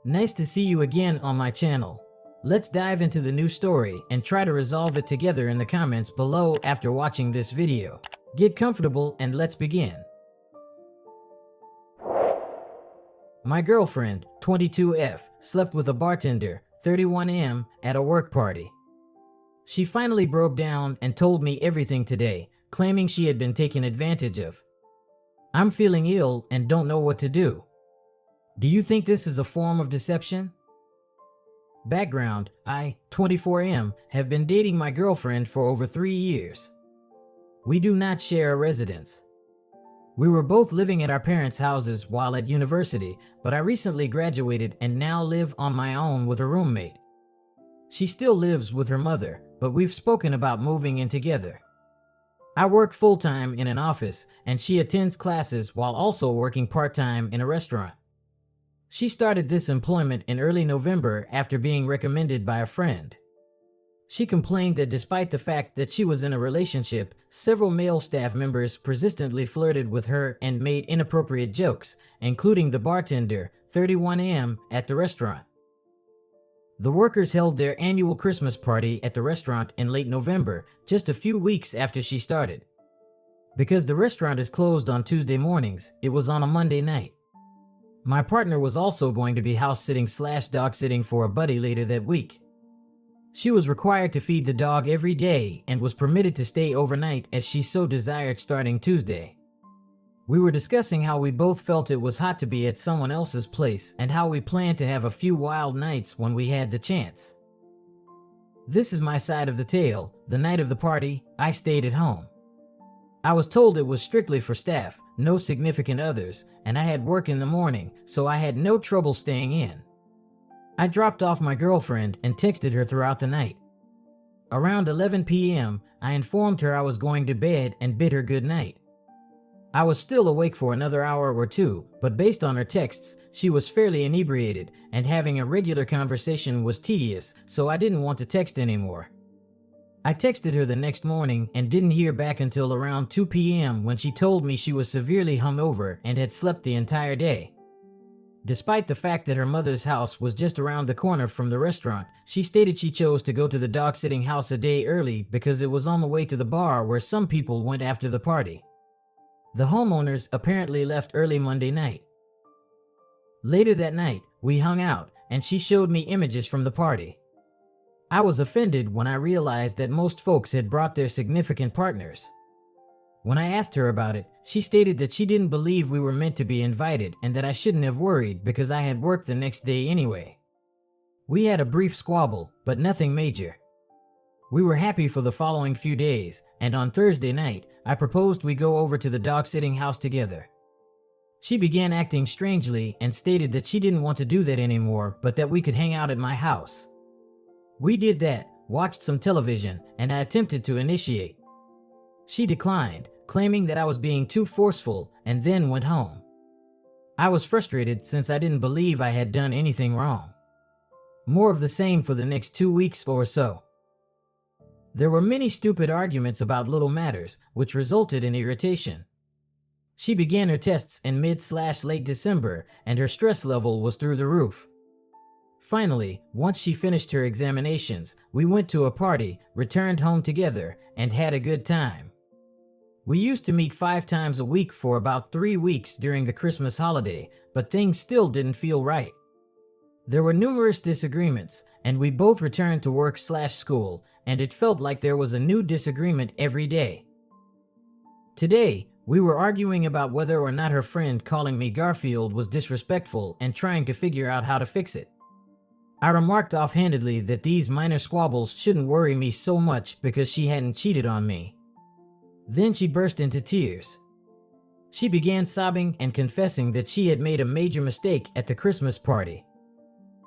Nice to see you again on my channel. Let's dive into the new story and try to resolve it together in the comments below after watching this video. Get comfortable and let's begin. My girlfriend, 22F, slept with a bartender, 31M, at a work party. She finally broke down and told me everything today, claiming she had been taken advantage of. I'm feeling ill and don't know what to do. Do you think this is a form of deception? Background: I, 24M, have been dating my girlfriend for over 3 years. We do not share a residence. We were both living at our parents' houses while at university, but I recently graduated and now live on my own with a roommate. She still lives with her mother, but we've spoken about moving in together. I work full-time in an office, and she attends classes while also working part-time in a restaurant. She started this employment in early November after being recommended by a friend. She complained that despite the fact that she was in a relationship, several male staff members persistently flirted with her and made inappropriate jokes, including the bartender, 31M, at the restaurant. The workers held their annual Christmas party at the restaurant in late November, just a few weeks after she started. Because the restaurant is closed on Tuesday mornings, it was on a Monday night. My partner was also going to be house-sitting/dog sitting for a buddy later that week. She was required to feed the dog every day and was permitted to stay overnight as she so desired starting Tuesday. We were discussing how we both felt it was hot to be at someone else's place and how we planned to have a few wild nights when we had the chance. This is my side of the tale. The night of the party, I stayed at home. I was told it was strictly for staff, no significant others, and I had work in the morning, so I had no trouble staying in. I dropped off my girlfriend and texted her throughout the night. Around 11 p.m., I informed her I was going to bed and bid her good night. I was still awake for another hour or two, but based on her texts, she was fairly inebriated, and having a regular conversation was tedious, so I didn't want to text anymore. I texted her the next morning and didn't hear back until around 2 p.m. when she told me she was severely hungover and had slept the entire day. Despite the fact that her mother's house was just around the corner from the restaurant, she stated she chose to go to the dog-sitting house a day early because it was on the way to the bar where some people went after the party. The homeowners apparently left early Monday night. Later that night, we hung out, and she showed me images from the party. I was offended when I realized that most folks had brought their significant partners. When I asked her about it, she stated that she didn't believe we were meant to be invited and that I shouldn't have worried because I had work the next day anyway. We had a brief squabble, but nothing major. We were happy for the following few days, and on Thursday night, I proposed we go over to the dog-sitting house together. She began acting strangely and stated that she didn't want to do that anymore, but that we could hang out at my house. We did that, watched some television, and I attempted to initiate. She declined, claiming that I was being too forceful, and then went home. I was frustrated since I didn't believe I had done anything wrong. More of the same for the next 2 weeks or so. There were many stupid arguments about little matters, which resulted in irritation. She began her tests in mid/late December, and her stress level was through the roof. Finally, once she finished her examinations, we went to a party, returned home together, and had a good time. We used to meet 5 times a week for about 3 weeks during the Christmas holiday, but things still didn't feel right. There were numerous disagreements, and we both returned to work/school, and it felt like there was a new disagreement every day. Today, we were arguing about whether or not her friend calling me Garfield was disrespectful and trying to figure out how to fix it. I remarked offhandedly that these minor squabbles shouldn't worry me so much because she hadn't cheated on me. Then she burst into tears. She began sobbing and confessing that she had made a major mistake at the Christmas party.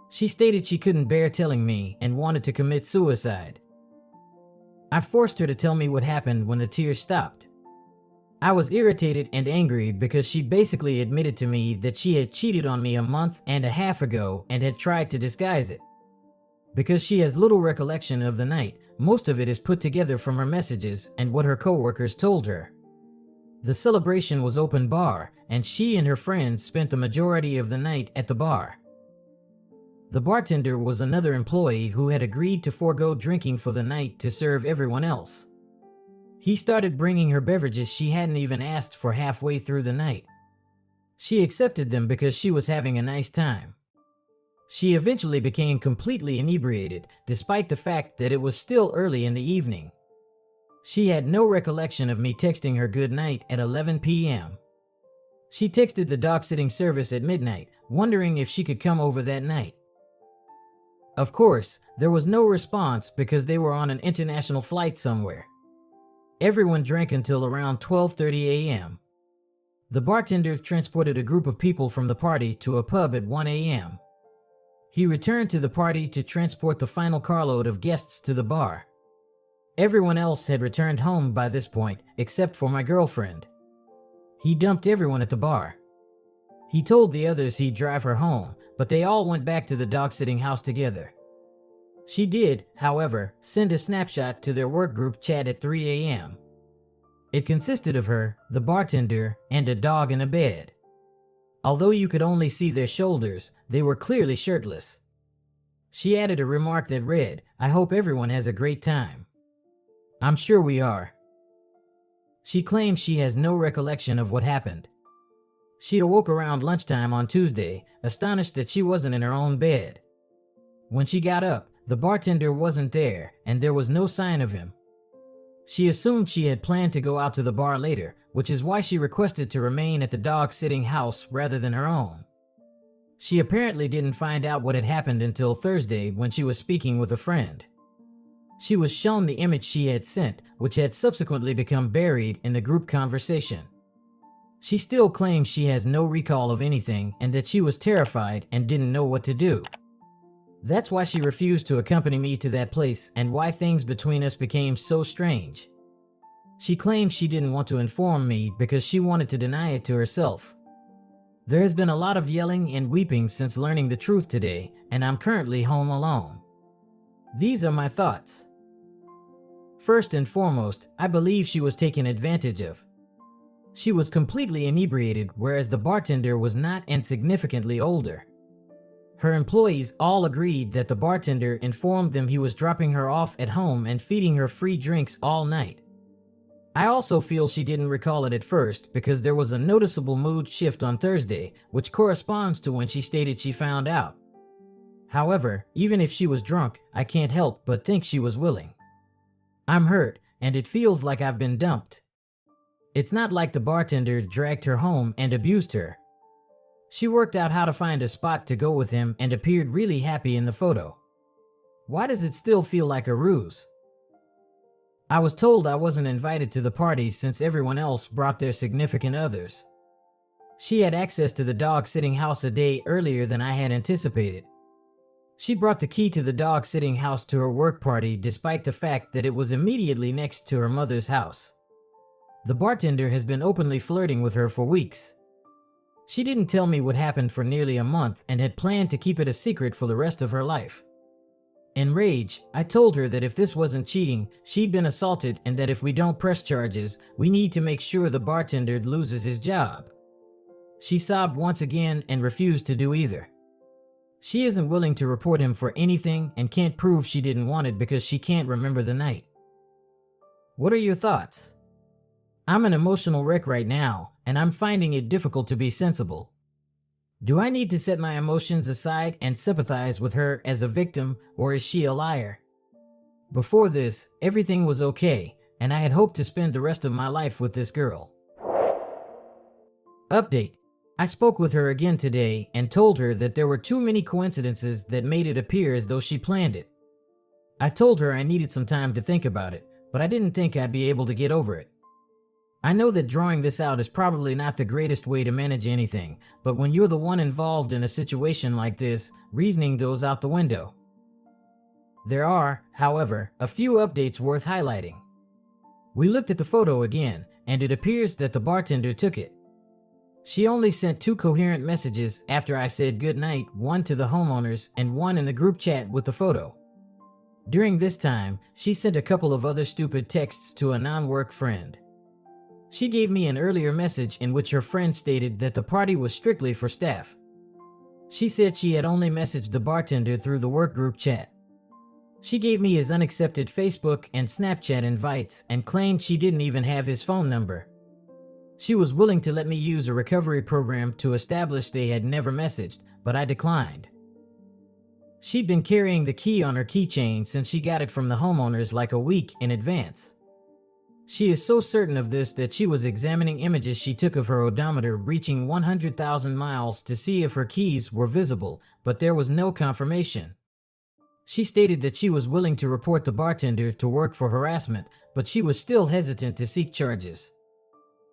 She stated she couldn't bear telling me and wanted to commit suicide. I forced her to tell me what happened when the tears stopped. I was irritated and angry because she basically admitted to me that she had cheated on me a month and a half ago and had tried to disguise it. Because she has little recollection of the night, most of it is put together from her messages and what her coworkers told her. The celebration was open bar, and she and her friends spent the majority of the night at the bar. The bartender was another employee who had agreed to forego drinking for the night to serve everyone else. He started bringing her beverages she hadn't even asked for halfway through the night. She accepted them because she was having a nice time. She eventually became completely inebriated, despite the fact that it was still early in the evening. She had no recollection of me texting her good night at 11 p.m. She texted the dog-sitting service at midnight, wondering if she could come over that night. Of course, there was no response because they were on an international flight somewhere. Everyone drank until around 12:30 a.m. The bartender transported a group of people from the party to a pub at 1 a.m. He returned to the party to transport the final carload of guests to the bar. Everyone else had returned home by this point, except for my girlfriend. He dumped everyone at the bar. He told the others he'd drive her home, but they all went back to the dog-sitting house together. She did, however, send a snapshot to their work group chat at 3 a.m. It consisted of her, the bartender, and a dog in a bed. Although you could only see their shoulders, they were clearly shirtless. She added a remark that read, "I hope everyone has a great time." "I'm sure we are." She claims she has no recollection of what happened. She awoke around lunchtime on Tuesday, astonished that she wasn't in her own bed. When she got up, the bartender wasn't there, and there was no sign of him. She assumed she had planned to go out to the bar later, which is why she requested to remain at the dog-sitting house rather than her own. She apparently didn't find out what had happened until Thursday when she was speaking with a friend. She was shown the image she had sent, which had subsequently become buried in the group conversation. She still claims she has no recall of anything and that she was terrified and didn't know what to do. That's why she refused to accompany me to that place and why things between us became so strange. She claims she didn't want to inform me because she wanted to deny it to herself. There has been a lot of yelling and weeping since learning the truth today, and I'm currently home alone. These are my thoughts. First and foremost, I believe she was taken advantage of. She was completely inebriated, whereas the bartender was not and significantly older. Her employees all agreed that the bartender informed them he was dropping her off at home and feeding her free drinks all night. I also feel she didn't recall it at first because there was a noticeable mood shift on Thursday, which corresponds to when she stated she found out. However, even if she was drunk, I can't help but think she was willing. I'm hurt, and it feels like I've been dumped. It's not like the bartender dragged her home and abused her. She worked out how to find a spot to go with him and appeared really happy in the photo. Why does it still feel like a ruse? I was told I wasn't invited to the party since everyone else brought their significant others. She had access to the dog-sitting house a day earlier than I had anticipated. She brought the key to the dog-sitting house to her work party despite the fact that it was immediately next to her mother's house. The bartender has been openly flirting with her for weeks. She didn't tell me what happened for nearly a month and had planned to keep it a secret for the rest of her life. In rage, I told her that if this wasn't cheating, she'd been assaulted and that if we don't press charges, we need to make sure the bartender loses his job. She sobbed once again and refused to do either. She isn't willing to report him for anything and can't prove she didn't want it because she can't remember the night. What are your thoughts? I'm an emotional wreck right now, and I'm finding it difficult to be sensible. Do I need to set my emotions aside and sympathize with her as a victim, or is she a liar? Before this, everything was okay, and I had hoped to spend the rest of my life with this girl. Update. I spoke with her again today and told her that there were too many coincidences that made it appear as though she planned it. I told her I needed some time to think about it, but I didn't think I'd be able to get over it. I know that drawing this out is probably not the greatest way to manage anything, but when you're the one involved in a situation like this, reasoning goes out the window. There are, however, a few updates worth highlighting. We looked at the photo again, and it appears that the bartender took it. She only sent 2 coherent messages after I said goodnight, one to the homeowners and one in the group chat with the photo. During this time, she sent a couple of other stupid texts to a non-work friend. She gave me an earlier message in which her friend stated that the party was strictly for staff. She said she had only messaged the bartender through the work group chat. She gave me his unaccepted Facebook and Snapchat invites and claimed she didn't even have his phone number. She was willing to let me use a recovery program to establish they had never messaged, but I declined. She'd been carrying the key on her keychain since she got it from the homeowners like a week in advance. She is so certain of this that she was examining images she took of her odometer reaching 100,000 miles to see if her keys were visible, but there was no confirmation. She stated that she was willing to report the bartender to work for harassment, but she was still hesitant to seek charges.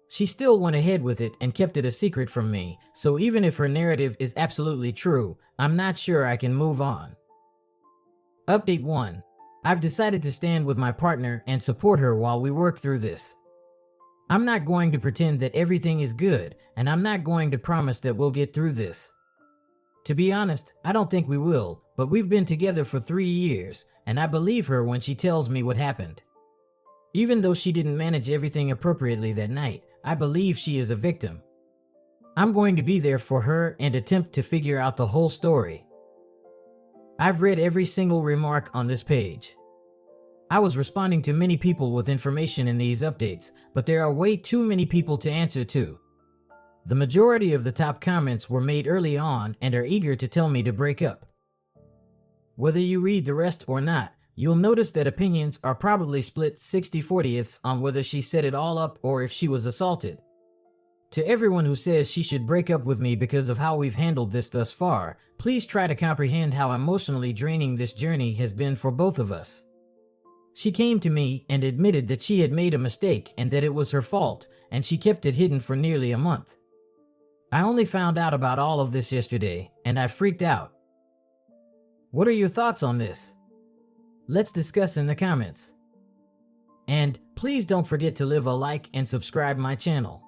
She still went ahead with it and kept it a secret from me, so even if her narrative is absolutely true, I'm not sure I can move on. Update 1. I've decided to stand with my partner and support her while we work through this. I'm not going to pretend that everything is good, and I'm not going to promise that we'll get through this. To be honest, I don't think we will, but we've been together for 3 years, and I believe her when she tells me what happened. Even though she didn't manage everything appropriately that night, I believe she is a victim. I'm going to be there for her and attempt to figure out the whole story. I've read every single remark on this page. I was responding to many people with information in these updates, but there are way too many people to answer to. The majority of the top comments were made early on and are eager to tell me to break up. Whether you read the rest or not, you'll notice that opinions are probably split 60-40ths on whether she set it all up or if she was assaulted. To everyone who says she should break up with me because of how we've handled this thus far, please try to comprehend how emotionally draining this journey has been for both of us. She came to me and admitted that she had made a mistake and that it was her fault, and she kept it hidden for nearly a month. I only found out about all of this yesterday, and I freaked out. What are your thoughts on this? Let's discuss in the comments. And please don't forget to leave a like and subscribe my channel.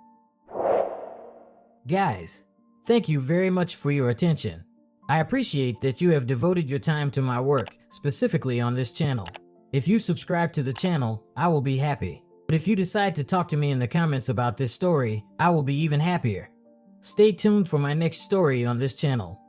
Guys, thank you very much for your attention. I appreciate that you have devoted your time to my work, specifically on this channel. If you subscribe to the channel, I will be happy. But if you decide to talk to me in the comments about this story, I will be even happier. Stay tuned for my next story on this channel.